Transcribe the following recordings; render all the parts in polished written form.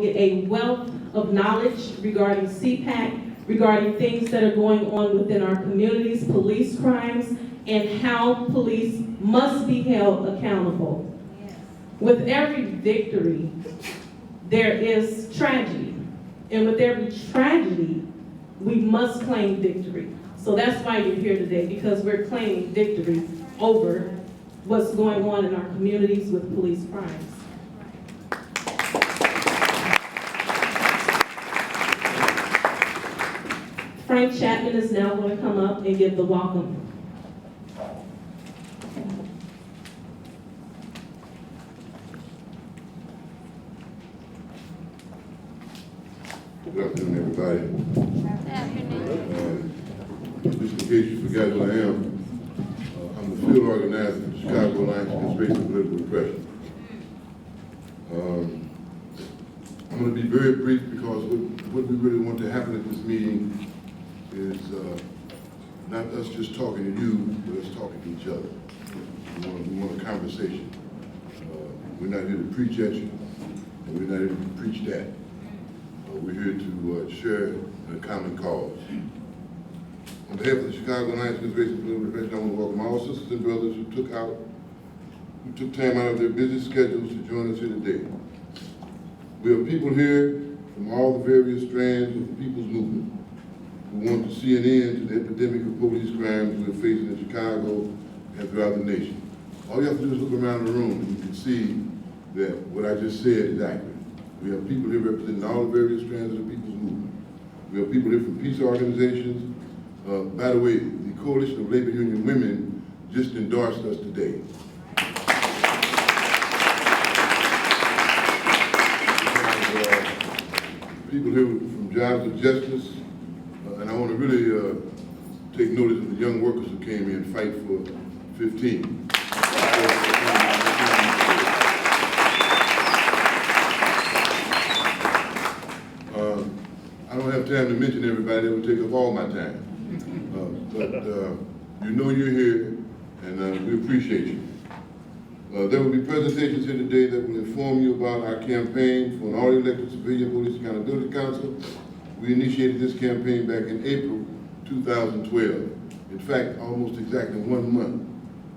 get a wealth of knowledge regarding CPAC, regarding things that are going on within our communities, police crimes, and how police must be held accountable. With every victory, there is tragedy. And with every tragedy, we must claim victory. So that's why you're here today, because we're claiming victory over what's going on in our communities with police crimes. Frank Chapman is now going to come up and give the welcome. Good afternoon, everybody. Good afternoon. Just in case you forgot who I am, I'm the field organizer for the Chicago Alliance Against Race and Political Repression. I'm going to be very brief because what we really want to happen at this meeting is not us just talking to you, but us talking to each other. We want a conversation. We're not here to preach at you, and we're not here to preach that. We're here to share a common cause. On behalf of the Chicago Alliance Against Race and Political Repression, I want to welcome all sisters and brothers who took time out of their busy schedules to join us here today. We have people here from all the various strands of the people's movement who want to see an end to the epidemic of police crimes we're facing in Chicago and throughout the nation. All you have to do is look around the room and you can see that what I just said is accurate. We have people here representing all the various strands of the people's movement. We have people here from peace organizations. By the way, the Coalition of Labor Union Women just endorsed us today. People here from Jobs of Justice, and I want to really take notice of the young workers who came in and fight for 15. I don't have time to mention everybody, that would take up all my time. But you know you're here, and we appreciate you. There will be presentations here today that will inform you about our campaign for an all-elected civilian police accountability council. We initiated this campaign back in April 2012. In fact, almost exactly 1 month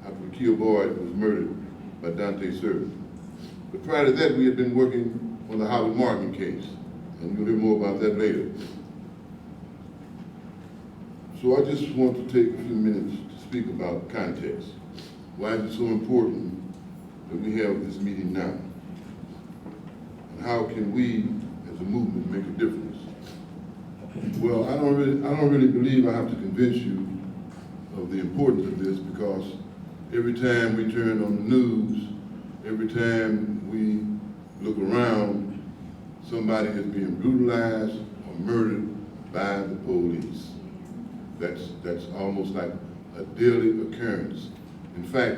after Keo Boyd was murdered by Dante Servit. But prior to that, we had been working on the Howard Martin case, and you'll hear more about that later. So I just want to take a few minutes to speak about context. Why is it so important that we have this meeting now? And how can we, as a movement, make a difference? Well, I don't really believe I have to convince you of the importance of this, because every time we turn on the news, every time we look around, somebody is being brutalized or murdered by the police. That's almost like a daily occurrence. In fact,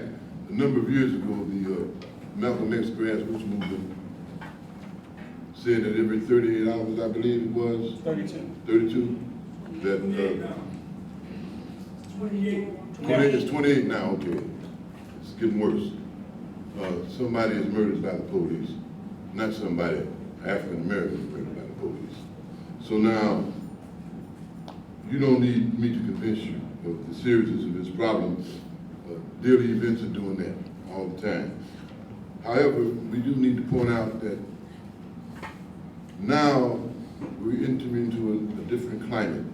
a number of years ago, the Malcolm X grassroots movement said that every 38 hours, I believe it was 32, that 28. It's 28 now. Okay, it's getting worse. Somebody is murdered by the police, not somebody African American is murdered by the police. So now, you don't need me to convince you of the seriousness of this problem. Daily events are doing that all the time. However, we do need to point out that now we're entering into a different climate.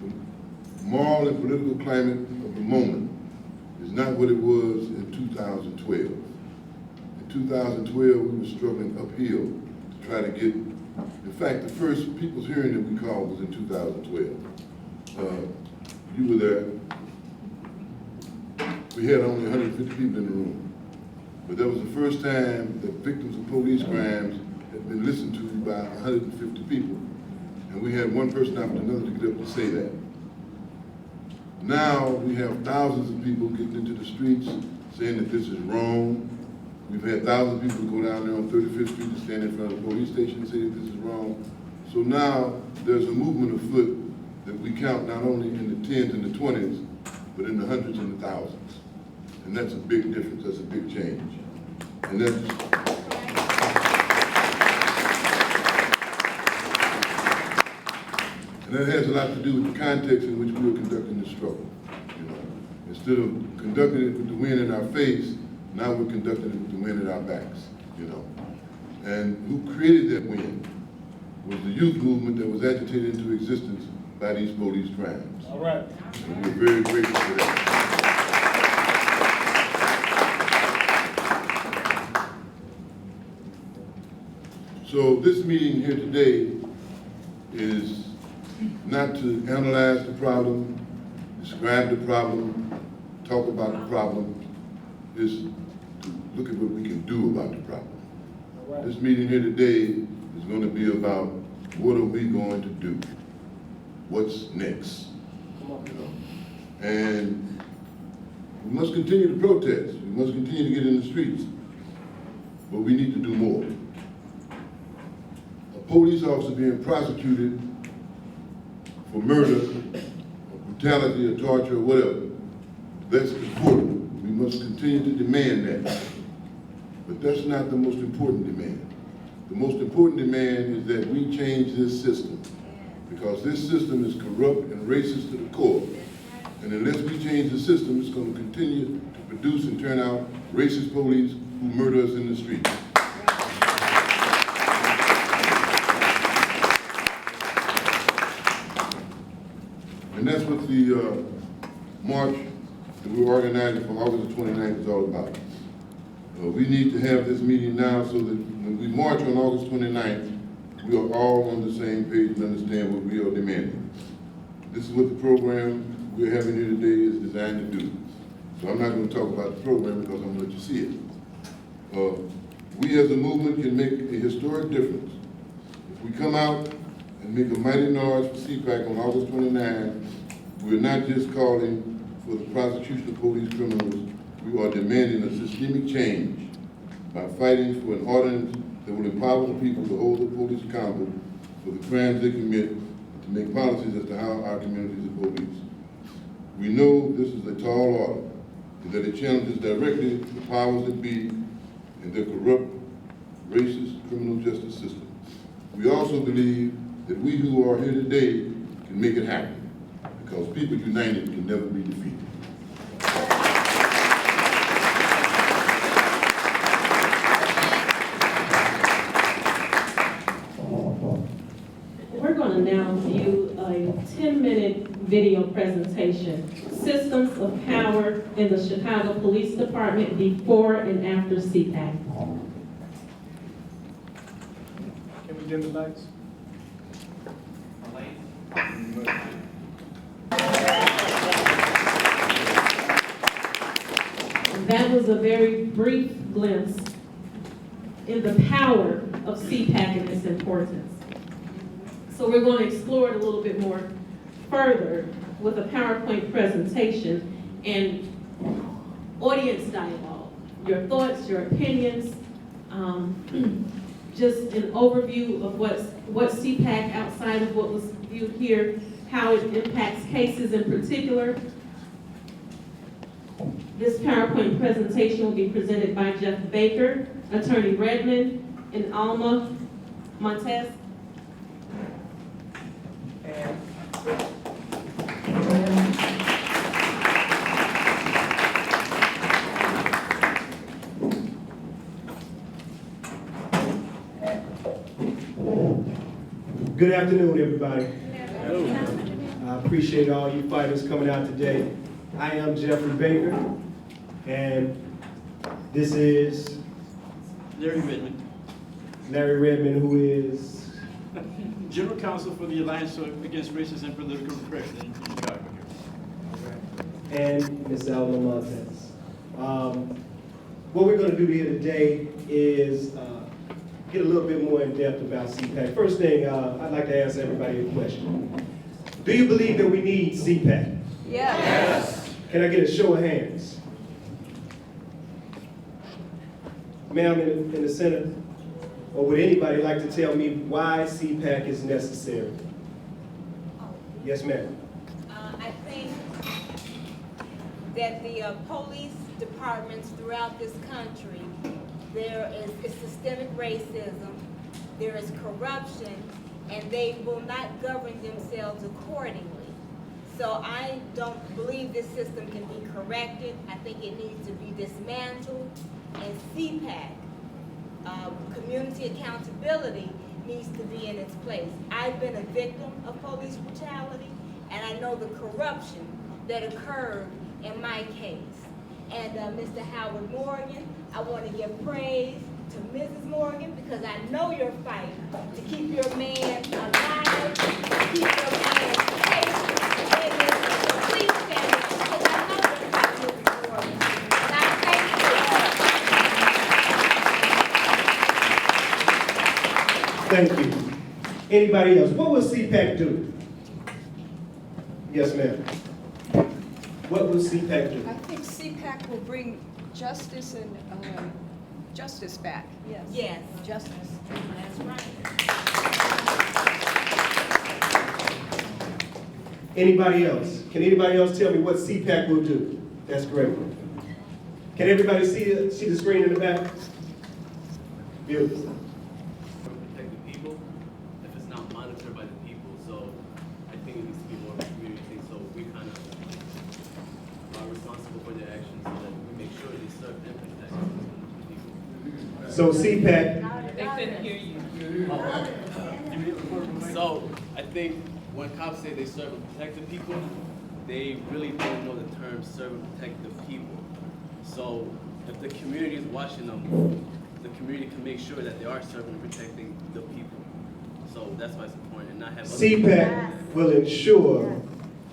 The moral and political climate of the moment is not what it was in 2012. In 2012, we were struggling uphill to try to get. In fact, the first people's hearing that we called was in 2012. You were there. We had only 150 people in the room. But that was the first time that victims of police crimes had been listened to by 150 people. And we had one person after another to get up and say that. Now we have thousands of people getting into the streets saying that this is wrong. We've had thousands of people go down there on 35th Street and stand in front of the police station and say that this is wrong. So now there's a movement afoot that we count not only in the 10s and the 20s, but in the hundreds and the thousands. And that's a big difference, that's a big change. And that's, And that has a lot to do with the context in which we are conducting the struggle. You know, instead of conducting it with the wind in our face, now we're conducting it with the wind at our backs. You know, and who created that wind was the youth movement that was agitated into existence by these police crimes. All right. And we're very grateful for that. So this meeting here today is not to analyze the problem, describe the problem, talk about the problem. It's to look at what we can do about the problem. All right. This meeting here today is going to be about what are we going to do? What's next? Come on. You know? And we must continue to protest. We must continue to get in the streets. But we need to do more. A police officer being prosecuted for murder, or brutality, or torture, or whatever, that's important. We must continue to demand that. But that's not the most important demand. The most important demand is that we change this system, because this system is corrupt and racist to the core. And unless we change the system, it's going to continue to produce and turn out racist police who murder us in the streets. And that's what the march that we're organizing for August the 29th is all about. We need to have this meeting now so that when we march on August 29th, we are all on the same page and understand what we are demanding. This is what the program we're having here today is designed to do. So I'm not going to talk about the program because I'm going to let you see it. We as a movement can make a historic difference. If we come out and make a mighty noise for CPAC on August 29th, we're not just calling for the prosecution of police criminals, we are demanding a systemic change by fighting for an ordinance that will empower the people to hold the police accountable for the crimes they commit, and to make policies as to how our communities are policed. We know this is a tall order, and that it challenges directly the powers that be in their corrupt, racist criminal justice system. We also believe that we who are here today can make it happen, because people united can never be defeated. We're going to now view a 10-minute video presentation, Systems of Power in the Chicago Police Department Before and After CPAC. Can we dim the lights? That was a very brief glimpse in the power of CPAC and its importance. So we're going to explore it a little bit more further with a PowerPoint presentation and audience dialogue. Your thoughts, your opinions, just an overview of what CPAC outside of what was viewed here, how it impacts cases in particular. This PowerPoint presentation will be presented by Jeff Baker, Attorney Redmond, and Alma Montez. Good afternoon, everybody. I appreciate all you fighters coming out today. I am Jeffrey Baker, and this is Larry Redmond, Larry Redmond, who is General Counsel for the Alliance Against Racist and Political Repression in Chicago. and Ms. Alma Montez. What we're going to do here today is get a little bit more in depth about CPAC. First thing, I'd like to ask everybody a question. Do you believe that we need CPAC? Yes. Can I get a show of hands? Ma'am in the center, or would anybody like to tell me why CPAC is necessary? Yes, ma'am. I think that the police departments throughout this country, there is systemic racism, there is corruption, and they will not govern themselves accordingly. So I don't believe this system can be corrected. I think it needs to be dismantled, and CPAC, community accountability, needs to be in its place. I've been a victim of police brutality, and I know the corruption that occurred in my case. And Mr. Howard Morgan, I want to give praise to Mrs. Morgan, because I know your fight to keep your man alive, to keep your man safe in this police family, because I know your fight, Mrs. Morgan. And I thank you. Thank you. Anybody else? What will CPAC do? Yes, ma'am. What will CPAC do? I think CPAC will bring justice and justice back. Yes. Yes. Justice. That's right. Anybody else? Can anybody else tell me what CPAC will do? That's great. Can everybody see the screen in the back? Beautiful. Protect the people if it's not monitored by the people. So I think it needs to be more of a community thing. So we kind of are responsible for their actions so that we make sure they serve and protect the people. So CPAC, They couldn't hear you. So I think when cops say they serve and protect the people, they really don't know the term serve and protect the people. So if the community is watching them, the community can make sure that they are serving and protecting the people. So that's why it's important, and not have other CPAC will ensure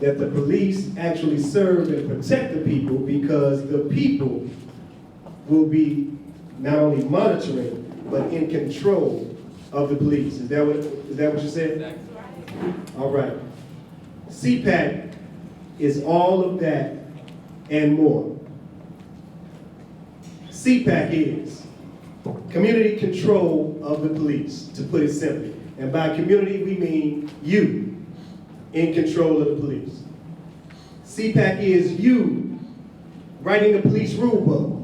that the police actually serve and protect the people, because the people will be not only monitoring, but in control of the police. Is that what you said? Exactly. All right. CPAC is all of that and more. CPAC is community control of the police, to put it simply. And by community, we mean you in control of the police. CPAC is you writing the police rule book,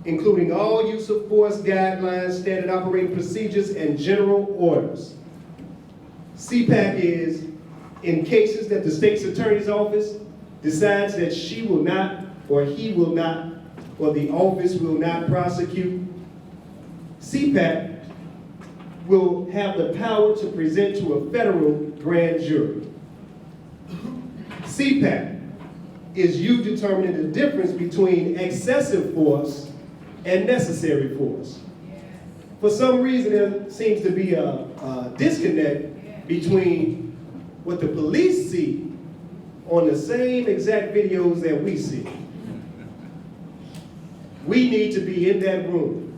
including all use of force guidelines, standard operating procedures, and general orders. CPAC is in cases that the state's attorney's office decides that she will not, or he will not, or the office will not prosecute. CPAC will have the power to present to a federal grand jury. CPAC is you determining the difference between excessive force and necessary force. For some reason, there seems to be a disconnect between what the police see on the same exact videos that we see. We need to be in that room.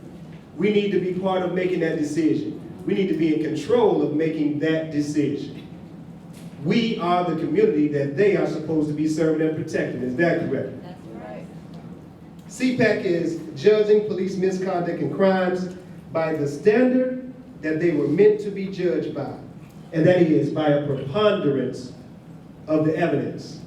We need to be part of making that decision. We need to be in control of making that decision. We are the community that they are supposed to be serving and protecting. Is that correct? That's right. CPAC is judging police misconduct and crimes by the standard that they were meant to be judged by, and that is by a preponderance of the evidence.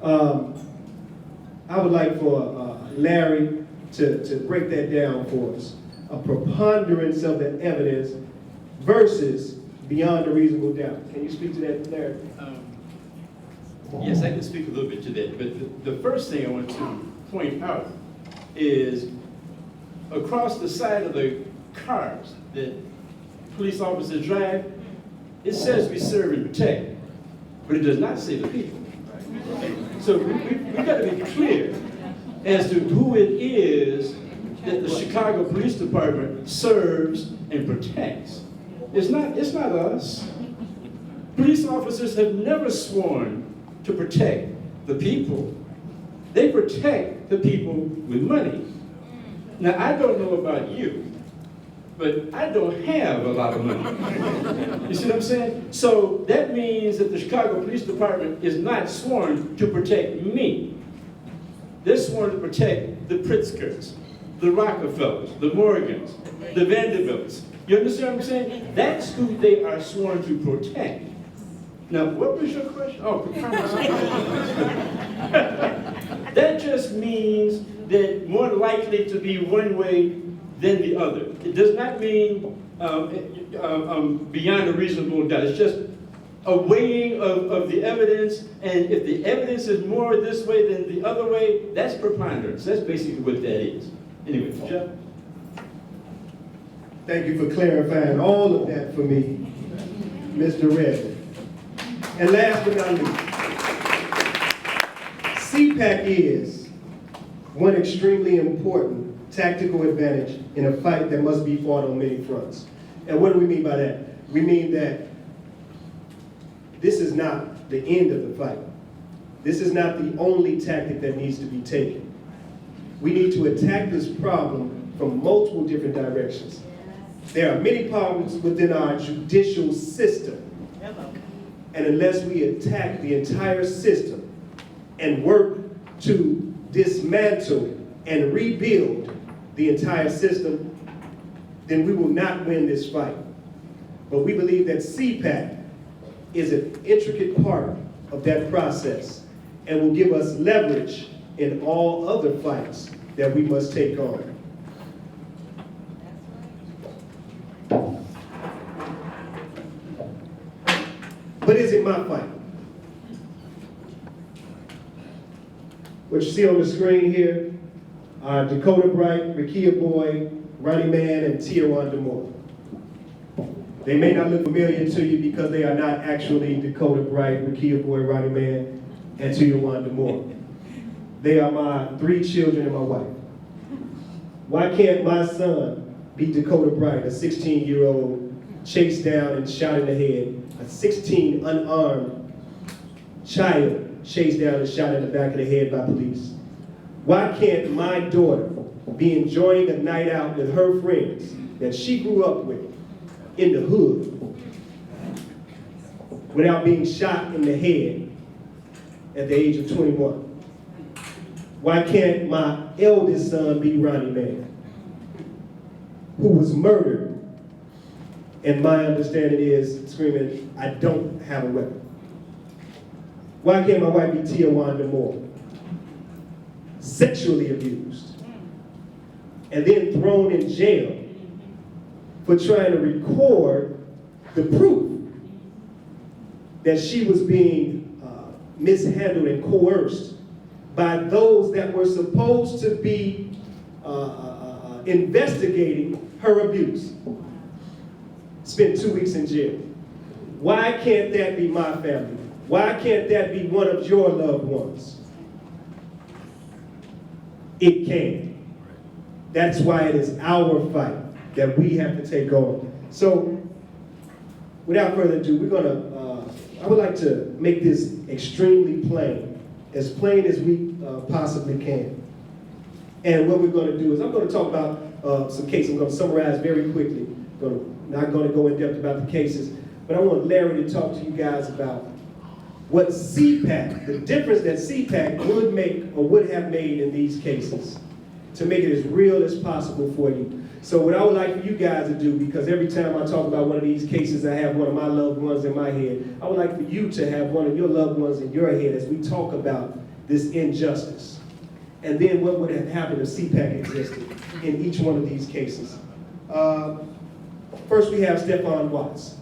I would like for Larry to break that down for us. A preponderance of the evidence versus beyond a reasonable doubt. Can you speak to that, Larry? Yes, I can speak a little bit to that, but the first thing I want to point out is across the side of the cars that police officers drive, it says we serve and protect, but it does not say the people. So we got to be clear as to who it is that the Chicago Police Department serves and protects. It's not us. Police officers have never sworn to protect the people. They protect the people with money. Now, I don't know about you, but I don't have a lot of money. You see what I'm saying? So that means that the Chicago Police Department is not sworn to protect me. They're sworn to protect the Pritzkers, the Rockefellers, the Morgans, the Vanderbilts. You understand what I'm saying? That's who they are sworn to protect. Now, what was your question? Oh, that just means that more likely to be one way than the other. It does not mean beyond a reasonable doubt. It's just a weighing of the evidence, and if the evidence is more this way than the other way, that's preponderance. That's basically what that is. Anyway, Jeff? Thank you for clarifying all of that for me, Mr. Redmond. And last but not least, CPAC is one extremely important tactical advantage in a fight that must be fought on many fronts. And what do we mean by that? We mean that this is not the end of the fight. This is not the only tactic that needs to be taken. We need to attack this problem from multiple different directions. There are many problems within our judicial system. And unless we attack the entire system and work to dismantle and rebuild the entire system, then we will not win this fight. But we believe that CPAC is an intricate part of that process and will give us leverage in all other fights that we must take on. But is it my fight? What you see on the screen here are Dakota Bright, Rekia Boy, Ronnie Mann, and Tiawan Demore. They may not look familiar to you because they are not actually Dakota Bright, Rekia Boy, Ronnie Mann, and Tiawan Demore. They are my 3 children and my wife. Why can't my son be Dakota Bright, a 16-year-old chased down and shot in the head, a 16 unarmed child chased down and shot in the back of the head by police? Why can't my daughter be enjoying a night out with her friends that she grew up with in the hood without being shot in the head at the age of 21? Why can't my eldest son be Ronnie Mann, who was murdered, and my understanding is screaming, "I don't have a weapon"? Why can't my wife be Tiawan Demore, sexually abused, and then thrown in jail for trying to record the proof that she was being mishandled and coerced by those that were supposed to be investigating her abuse? Spent 2 weeks in jail. Why can't that be my family? Why can't that be one of your loved ones? It can. That's why it is our fight that we have to take on. So, without further ado, I would like to make this extremely plain as we possibly can. And what we're going to do is I'm going to talk about some cases. I'm going to summarize very quickly. Not going to go in depth about the cases, but I want Larry to talk to you guys about what CPAC, the difference that CPAC would make or would have made in these cases to make it as real as possible for you. So what I would like for you guys to do, because every time I talk about one of these cases, I have one of my loved ones in my head. I would like for you to have one of your loved ones in your head as we talk about this injustice. And then what would have happened if CPAC existed in each one of these cases. First we have Stephon Watts.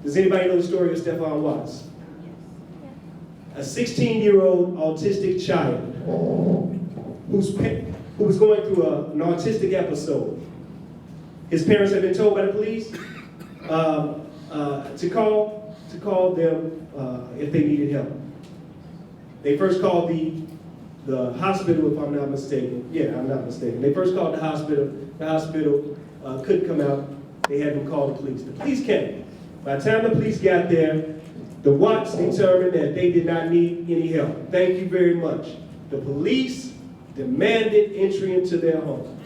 Does anybody know the story of Stephon Watts? A 16-year-old autistic child who was going through an autistic episode. His parents had been told by the police to call them if they needed help. They first called the hospital, if I'm not mistaken. Yeah, I'm not mistaken. They first called the hospital. The hospital couldn't come out. They had them call the police. The police came. By the time the police got there, the Watts determined that they did not need any help. Thank you very much. The police demanded entry into their home.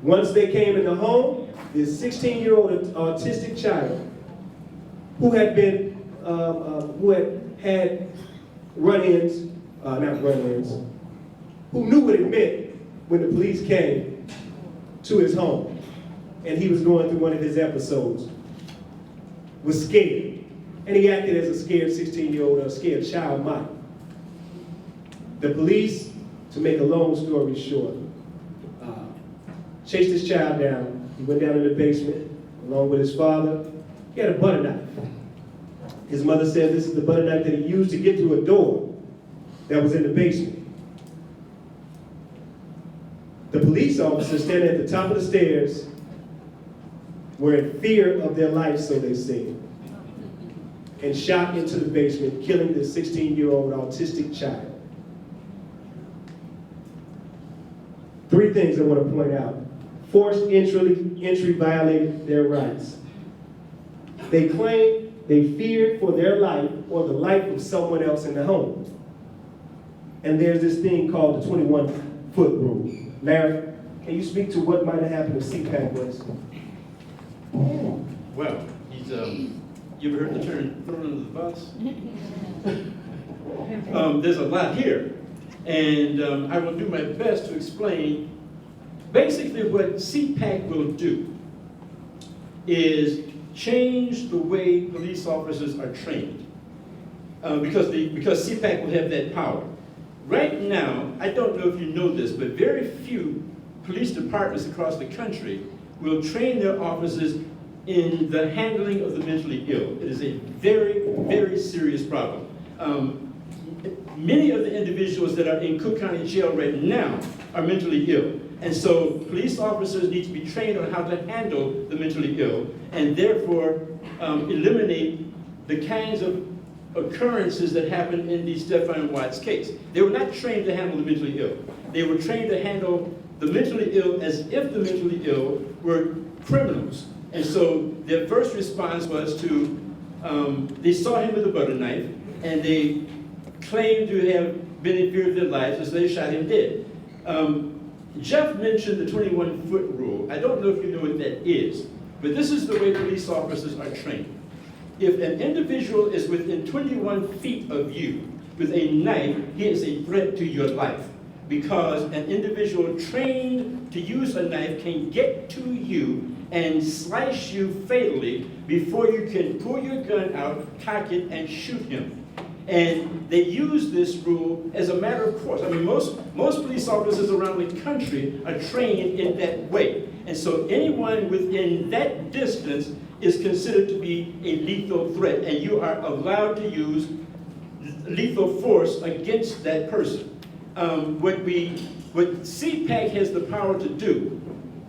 Once they came in the home, this 16-year-old autistic child who had been, had run-ins, not run-ins, who knew what it meant when the police came to his home and he was going through one of his episodes, was scared. And he acted as a scared 16-year-old or a scared child might. The police, to make a long story short, chased his child down. He went down in the basement along with his father. He had a butter knife. His mother said this is the butter knife that he used to get through a door that was in the basement. The police officers standing at the top of the stairs were in fear of their life, so they said, and shot into the basement, killing the 16-year-old autistic child. 3 things I want to point out. Forced entry violated their rights. They claimed they feared for their life or the life of someone else in the home. And there's this thing called the 21-foot rule. Larry, can you speak to what might have happened if CPAC was? Well, he's, you ever heard the term thrown under the bus? There's a lot here, and I will do my best to explain. Basically, what CPAC will do is change the way police officers are trained, because CPAC will have that power. Right now, I don't know if you know this, but very few police departments across the country will train their officers in the handling of the mentally ill. It is a very, very serious problem. Many of the individuals that are in Cook County Jail right now are mentally ill. And so police officers need to be trained on how to handle the mentally ill and therefore eliminate the kinds of occurrences that happened in the Stephon Watts case. They were not trained to handle the mentally ill. They were trained to handle the mentally ill as if the mentally ill were criminals. And so their first response was to, they saw him with a butter knife, and they claimed to have been in fear of their lives, and so they shot him dead. Jeff mentioned the 21-foot rule. I don't know if you know what that is, but this is the way police officers are trained. If an individual is within 21 feet of you with a knife, he is a threat to your life, because an individual trained to use a knife can get to you and slice you fatally before you can pull your gun out, cock it, and shoot him. And they use this rule as a matter of course. I mean, most police officers around the country are trained in that way. And so anyone within that distance is considered to be a lethal threat, and you are allowed to use lethal force against that person. What CPAC has the power to do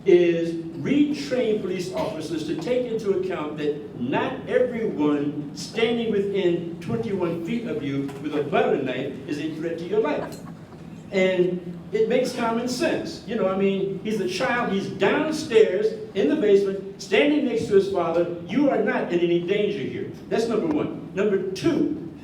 is retrain police officers to take into account that not everyone standing within 21 feet of you with a butter knife is a threat to your life. And it makes common sense. You know, I mean, he's a child, he's downstairs in the basement, standing next to his father. You are not in any danger here. That's number one. Number two,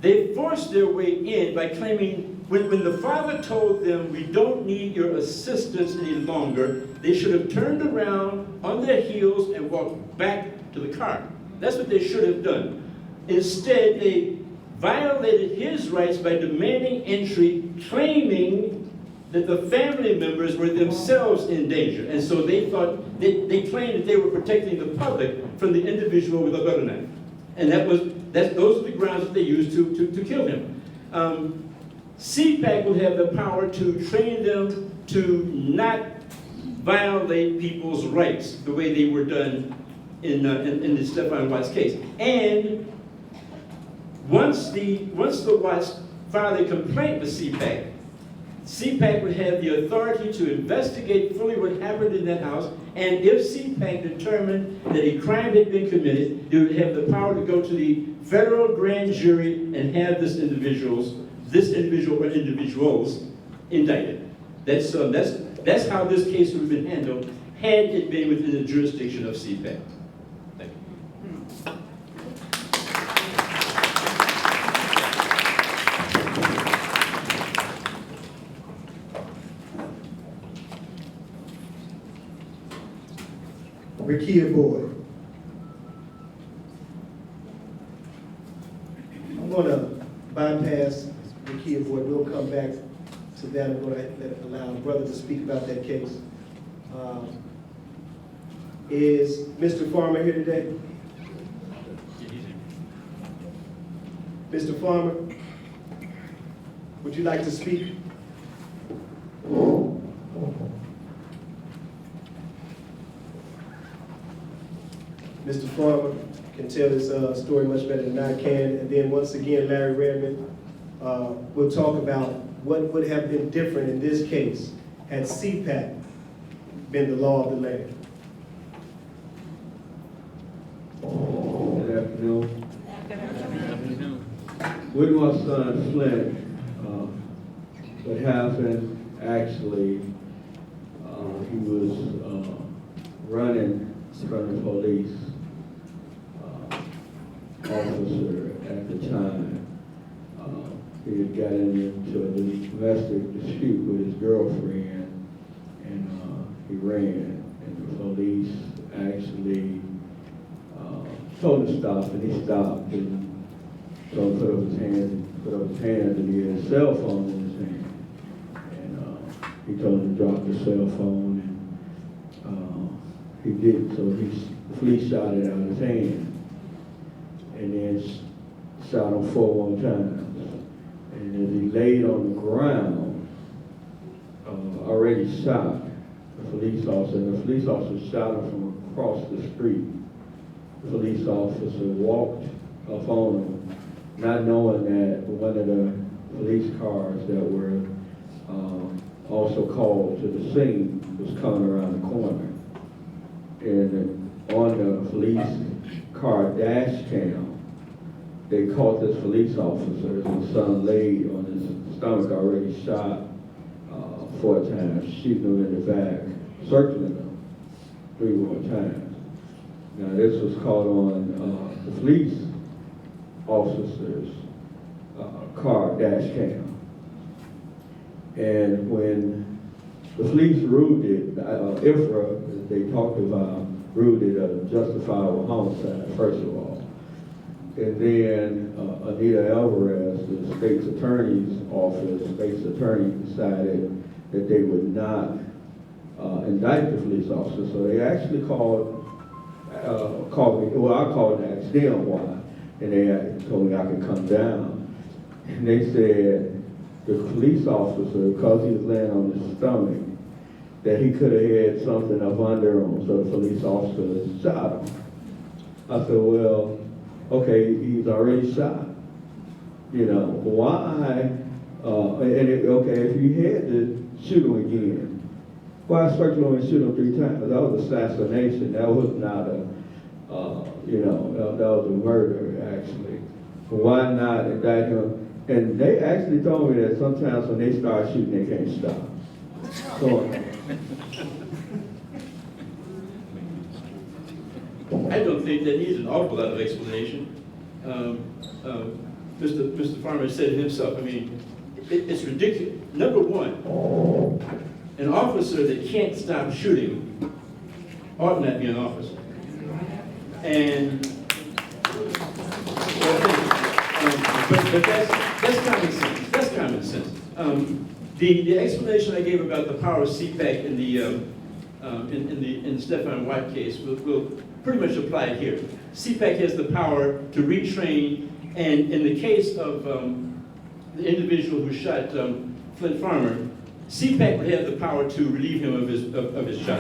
they forced their way in by claiming when the father told them, we don't need your assistance any longer, they should have turned around on their heels and walked back to the car. That's what they should have done. Instead, they violated his rights by demanding entry, claiming that the family members were themselves in danger. And so they thought, they claimed that they were protecting the public from the individual with a butter knife. And those are the grounds that they used to kill him. CPAC will have the power to train them to not violate people's rights the way they were done in the Stephon Watts case. And once the Watts filed a complaint with CPAC, CPAC would have the authority to investigate fully what happened in that house, and if CPAC determined that a crime had been committed, it would have the power to go to the federal grand jury and have this individual or individuals indicted. That's how this case would have been handled had it been within the jurisdiction of CPAC. Thank you. Rekia Boyd. I'm going to bypass Rekia Boyd. We'll come back to that. I'm going to allow a brother to speak about that case. Is Mr. Farmer here today? Mr. Farmer, would you like to speak? Mr. Farmer can tell this story much better than I can. And then once again, Larry Redmond will talk about what would have been different in this case had CPAC been the law of the land. Good afternoon. With my son Flint, what happened actually, he was running from the police officer at the time. He had gotten into a domestic dispute with his girlfriend, and he ran, and the police actually told him to stop, and he stopped, and so he put up his hand, and he had a cell phone in his hand, and he told him to drop the cell phone, and he did, so the police shot it out of his hand, and then shot him 4 more times. And as he laid on the ground, already shot, the police officer shot him from across the street. The police officer walked up on him, not knowing that one of the police cars that were also called to the scene was coming around the corner. And on the police car dash cam, they caught this police officer. His son laid on his stomach, already shot 4 times, shooting him in the back, circling him 3 more times. Now this was caught on the police officer's car dash cam. And when the police ruled it, IFRA, as they talked about, ruled it a justifiable homicide, first of all. And then Anita Alvarez, the state's attorney's office, decided that they would not indict the police officer. So they actually called me, well, I called and asked them why, and they told me I could come down. And they said the police officer, because he was laying on his stomach, that he could have had something up under him, so the police officer shot him. I said, well, okay, he's already shot. You know, why? Okay, if you had to shoot him again, why circle him and shoot him 3 times? That was assassination. That was not a, that was a murder, actually. Why not indict him? And they actually told me that sometimes when they start shooting, they can't stop. So, I don't think that needs an awful lot of explanation. Mr. Farmer said it himself. I mean, it's ridiculous. Number one, an officer that can't stop shooting ought not be an officer. And but that's common sense. That's common sense. The explanation I gave about the power of CPAC in the Stefan White case will pretty much apply here. CPAC has the power to retrain, and in the case of the individual who shot Flint Farmer, CPAC would have the power to relieve him of his job.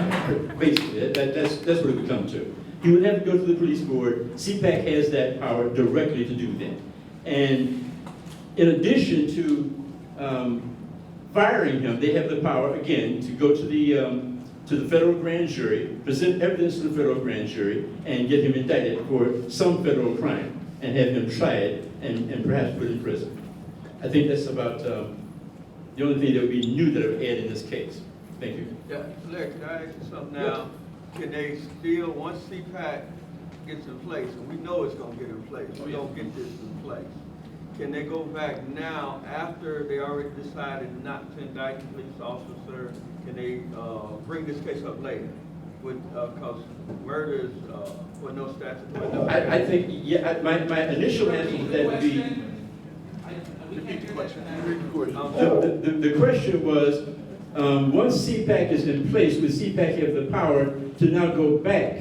Basically, that's what it would come to. He would have to go to the police board. CPAC has that power directly to do that. And in addition to firing him, they have the power, again, to go to the federal grand jury, present evidence to the federal grand jury, and get him indicted for some federal crime, and have him tried and perhaps put in prison. I think that's about the only thing that we knew that I would add in this case. Thank you. Yeah, Larry, can I ask you something now? Can they still, once CPAC gets in place, and we know it's gonna get in place, we're gonna get this in place, can they go back now, after they already decided not to indict the police officer, can they bring this case up later? Because murder is for no statutory. I think, yeah, my initial answer to that would be, Repeat the question. the question was, once CPAC is in place, would CPAC have the power to now go back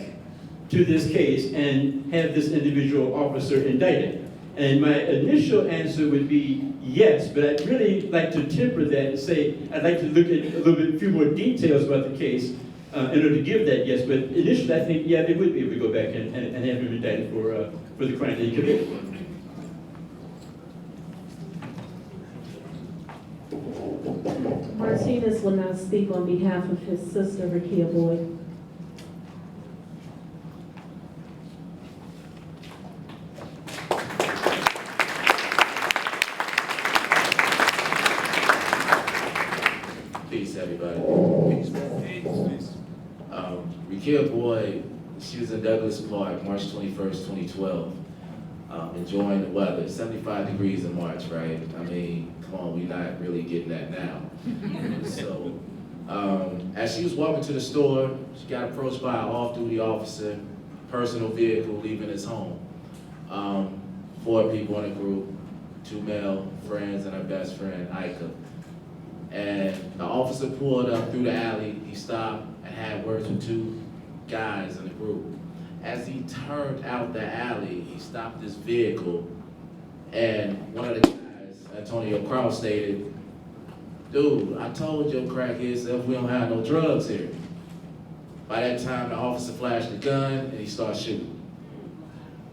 to this case and have this individual officer indicted? And my initial answer would be yes, but I'd really like to temper that and say I'd like to look at a few more details about the case. in order to give that, yes, but initially I think, yeah, they would be able to go back and have him indicted for the crime that he committed. Martinez will now speak on behalf of his sister, Rekia Boyd. Peace, everybody. Peace, Peace. Rekia Boyd, she was in Douglas Park, March 21st, 2012. Enjoying the weather, 75 degrees in March, right? I mean, come on, we're not really getting that now. So, as she was walking to the store, she got approached by an off-duty officer, personal vehicle leaving his home. 4 people in a group, 2 male friends and her best friend, Ika. And the officer pulled up through the alley, he stopped and had words with 2 guys in the group. As he turned out the alley, he stopped his vehicle, and one of the guys, Antonio Kraus, stated, "Dude, I told your crackhead self we don't have no drugs here." By that time, the officer flashed a gun and he started shooting.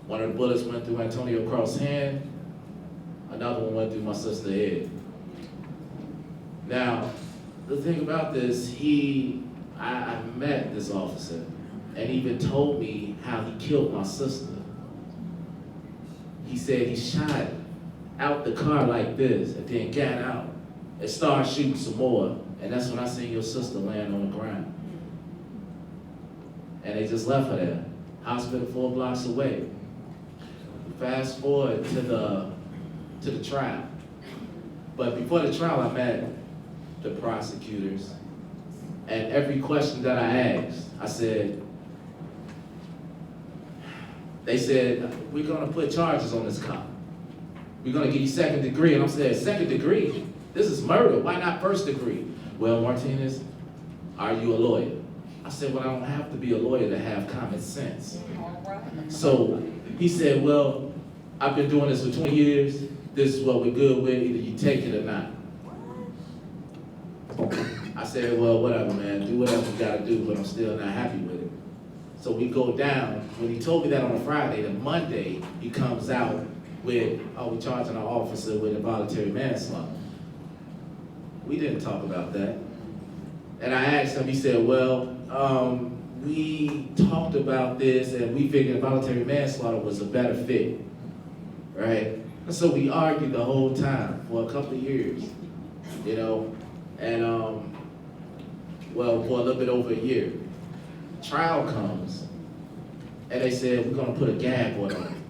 One of the bullets went through Antonio Kraus' hand, another one went through my sister's head. Now, the thing about this, I met this officer, and even told me how he killed my sister. He said he shot out the car like this, and then got out and started shooting some more, and that's when I seen your sister laying on the ground. And they just left her there, hospital 4 blocks away. Fast forward to the trial. But before the trial, I met the prosecutors, and every question that I asked, I said, they said, "We're gonna put charges on this cop. We're gonna give you 2nd degree." And I'm saying, 2nd degree? This is murder, why not 1st degree? "Well, Martinez, are you a lawyer?" I said, "Well, I don't have to be a lawyer to have common sense." So he said, "Well, I've been doing this for 20 years. This is what we're good with, either you take it or not." I said, "Well, whatever, man, do whatever you gotta do, but I'm still not happy with it." So we go down. When he told me that on a Friday, the Monday, he comes out with, "Oh, we're charging our officer with involuntary manslaughter." We didn't talk about that. And I asked him, he said, "Well, we talked about this and we figured involuntary manslaughter was a better fit," right? And so we argued the whole time for a couple of years, you know, and well, for a little bit over a year. Trial comes, and they said, "We're gonna put a gag order on you.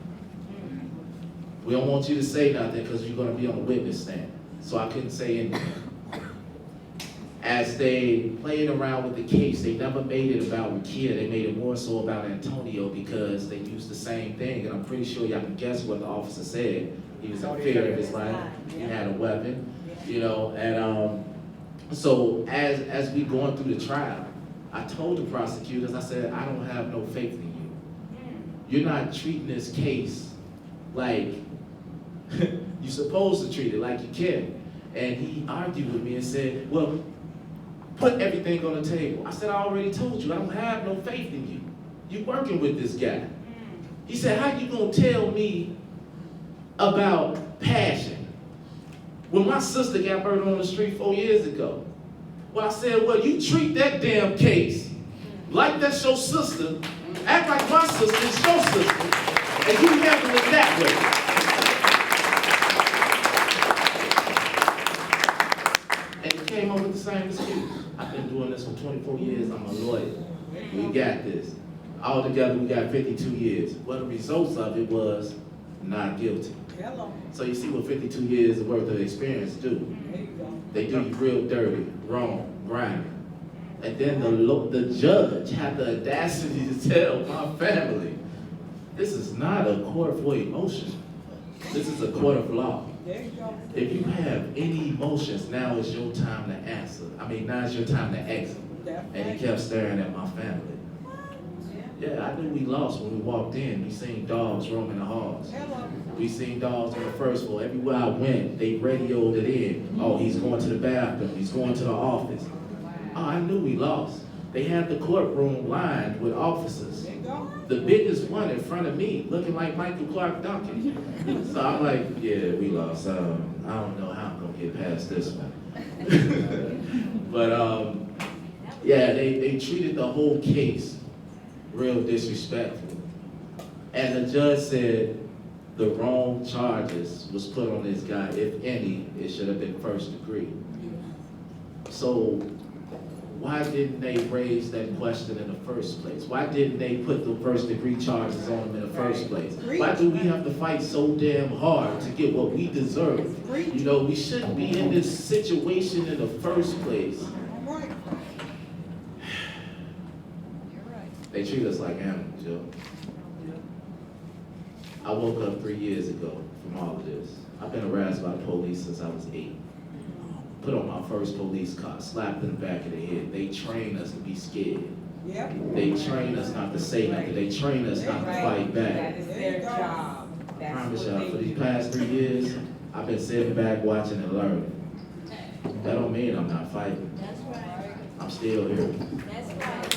We don't want you to say nothing because you're gonna be on the witness stand." So I couldn't say anything. As they played around with the case, they never made it about Rekia, they made it more so about Antonio because they used the same thing, and I'm pretty sure y'all can guess what the officer said. He was in fear of his life, he had a weapon, you know, and so as we going through the trial, I told the prosecutors, I said, "I don't have no faith in you. You're not treating this case like you're supposed to treat it, like you can." And he argued with me and said, "Well, put everything on the table." I said, "I already told you, I don't have no faith in you. You're working with this guy." He said, "How you gonna tell me about passion when my sister got murdered on the street 4 years ago?" Well, I said, "Well, you treat that damn case like that's your sister, act like my sister is your sister, and you handle it that way." And he came up with the same excuse. "I've been doing this for 24 years, I'm a lawyer. We got this. Altogether, we got 52 years. Well, the results of it was not guilty." So you see what 52 years worth of experience do. They do you real dirty, wrong, grimy. And then the judge had the audacity to tell my family, "This is not a court for emotion. This is a court of law. If you have any emotions, now is your time to answer. Now is your time to exit." And he kept staring at my family. Yeah, I knew we lost when we walked in. We seen dogs roaming the halls. We seen dogs on the first floor. Everywhere I went, they radioed it in. "Oh, he's going to the bathroom. He's going to the office." Oh, I knew we lost. They had the courtroom lined with officers. The biggest one in front of me, looking like Michael Clark Duncan. So I'm like, yeah, we lost. I don't know how I'm gonna get past this one. But yeah, they treated the whole case real disrespectful. And the judge said the wrong charges was put on this guy. If any, it should have been first degree. So why didn't they raise that question in the first place? Why didn't they put the first degree charges on him in the first place? Why do we have to fight so damn hard to get what we deserve? You know, we shouldn't be in this situation in the first place. They treat us like animals, yo. I woke up 3 years ago from all of this. I've been harassed by the police since I was 8. Put on my first police car, slapped in the back of the head. They train us to be scared. Yep. They train us not to say nothing. They train us not to fight back. That is their job. I promise y'all, for these past 3 years, I've been sitting back watching and learning. That don't mean I'm not fighting. That's right. I'm still here. That's right.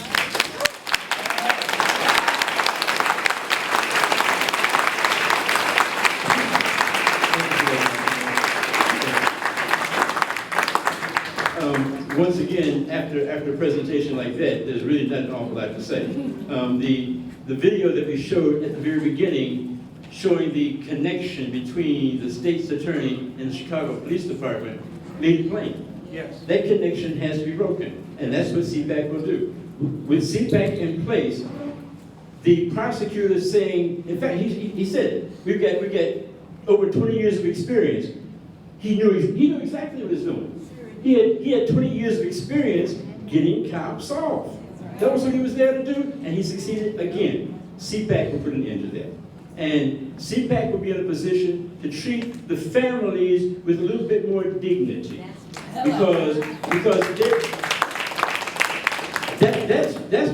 Once again, after a presentation like that, there's really not an awful lot to say. The video that we showed at the very beginning, showing the connection between the state's attorney and the Chicago Police Department, made it plain. Yes. That connection has to be broken, and that's what CPAC will do. With CPAC in place, the prosecutor is saying, in fact, he said it. We've got over 20 years of experience. He knew exactly what he was doing. He had 20 years of experience getting cops off. That was what he was there to do, and he succeeded again. CPAC will put an end to that. And CPAC will be in a position to treat the families with a little bit more dignity. Because that's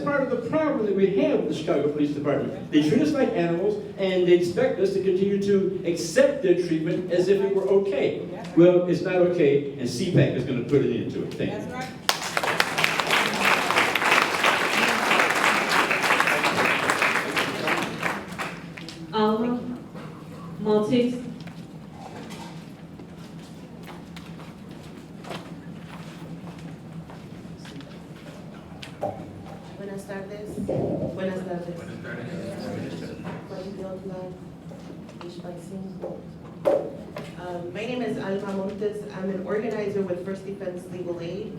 part of the problem that we have with the Chicago Police Department. They treat us like animals, and they expect us to continue to accept their treatment as if it were okay. Well, it's not okay, and CPAC is going to put an end to it. Thank you. That's right. Alma Maltese. Buenas tardes. Buenas tardes. My name is Alma Montes. I'm an organizer with First Defense Legal Aid,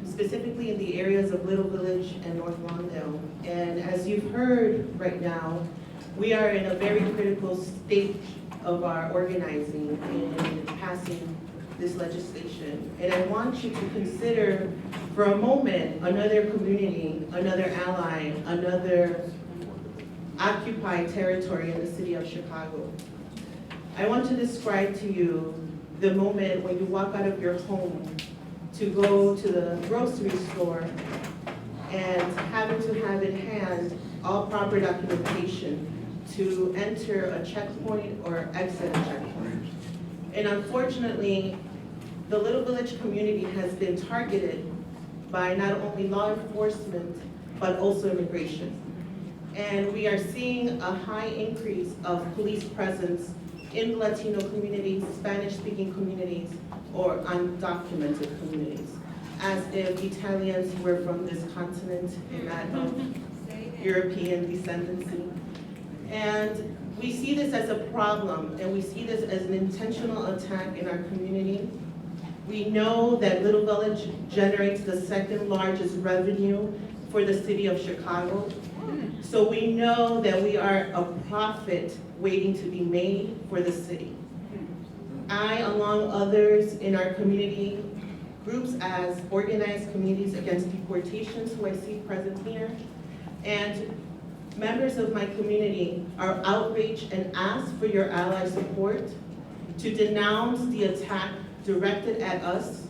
specifically in the areas of Little Village and North Lawndale. And as you've heard right now, we are in a very critical stage of our organizing and passing this legislation. And I want you to consider for a moment another community, another ally, another occupied territory in the city of Chicago. I want to describe to you the moment when you walk out of your home to go to the grocery store and having to have in hand all proper documentation to enter a checkpoint or exit a checkpoint. And unfortunately, the Little Village community has been targeted by not only law enforcement, but also immigration. And we are seeing a high increase of police presence in the Latino communities, Spanish-speaking communities, or undocumented communities, as if Italians were from this continent and not of European descendancy. And we see this as a problem, and we see this as an intentional attack in our community. We know that Little Village generates the second largest revenue for the city of Chicago. So we know that we are a profit waiting to be made for the city. I, along others in our community, groups as Organized Communities Against Deportations, who I see present here, and members of my community are outraged and ask for your ally support to denounce the attack directed at us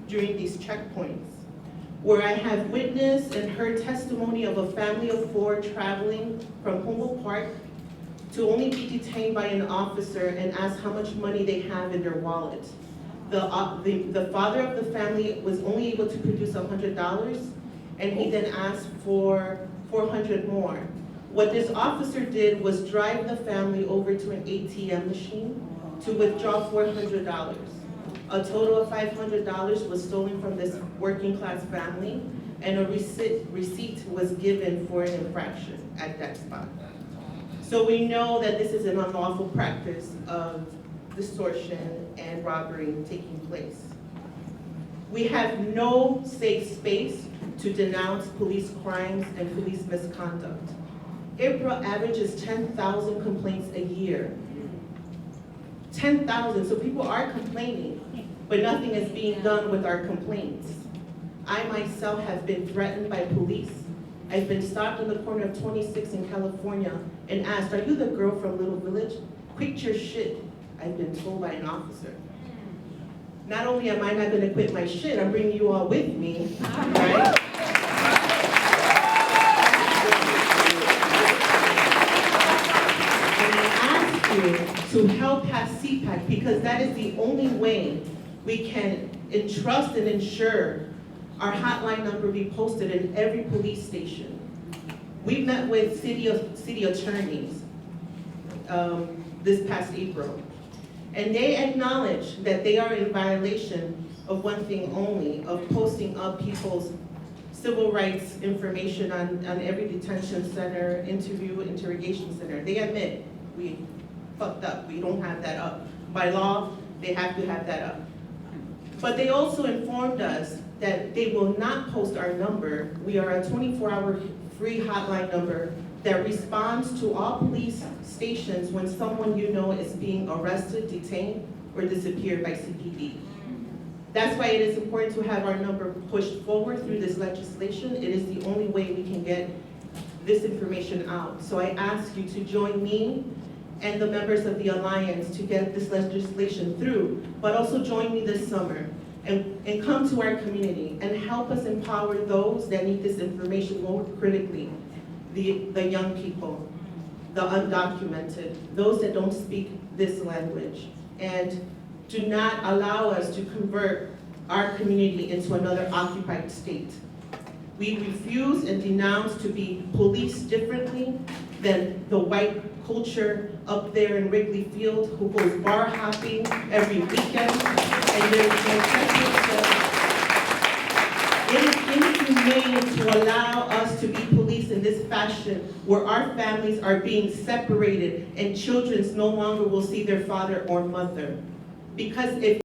during these checkpoints, where I have witnessed and heard testimony of a family of 4 traveling from Humboldt Park to only be detained by an officer and ask how much money they have in their wallet. the father of the family was only able to produce $100, and he then asked for 400 more. What this officer did was drive the family over to an ATM machine to withdraw $400. A total of $500 was stolen from this working class family, and a receipt was given for an infraction at that spot. So we know that this is an unlawful practice of distortion and robbery taking place. We have no safe space to denounce police crimes and police misconduct. April averages 10,000 complaints a year. 10,000, so people are complaining, but nothing is being done with our complaints. I myself have been threatened by police. I've been stopped on the corner of 26 in California and asked, "Are you the girl from Little Village? Quit your shit," I've been told by an officer. Not only am I not gonna quit my shit, I'm bringing you all with me, right? And I ask you to help pass CPAC, because that is the only way we can entrust and ensure our hotline number be posted in every police station. We've met with city attorneys this past April, and they acknowledge that they are in violation of one thing only, of posting up people's civil rights information on every detention center, interrogation center. They admit, we fucked up, we don't have that up. By law, they have to have that up. But they also informed us that they will not post our number. We are a 24-hour free hotline number that responds to all police stations when someone you know is being arrested, detained, or disappeared by CPD. That's why it is important to have our number pushed forward through this legislation. It is the only way we can get this information out. So I ask you to join me and the members of the Alliance to get this legislation through, but also join me this summer and come to our community and help us empower those that need this information more critically, the young people, the undocumented, those that don't speak this language, and do not allow us to convert our community into another occupied state. We refuse and denounce to be policed differently than the white culture up there in Wrigley Field who goes bar hopping every weekend, and there's no preference. It is inhumane to allow us to be policed in this fashion where our families are being separated and children no longer will see their father or mother. Because if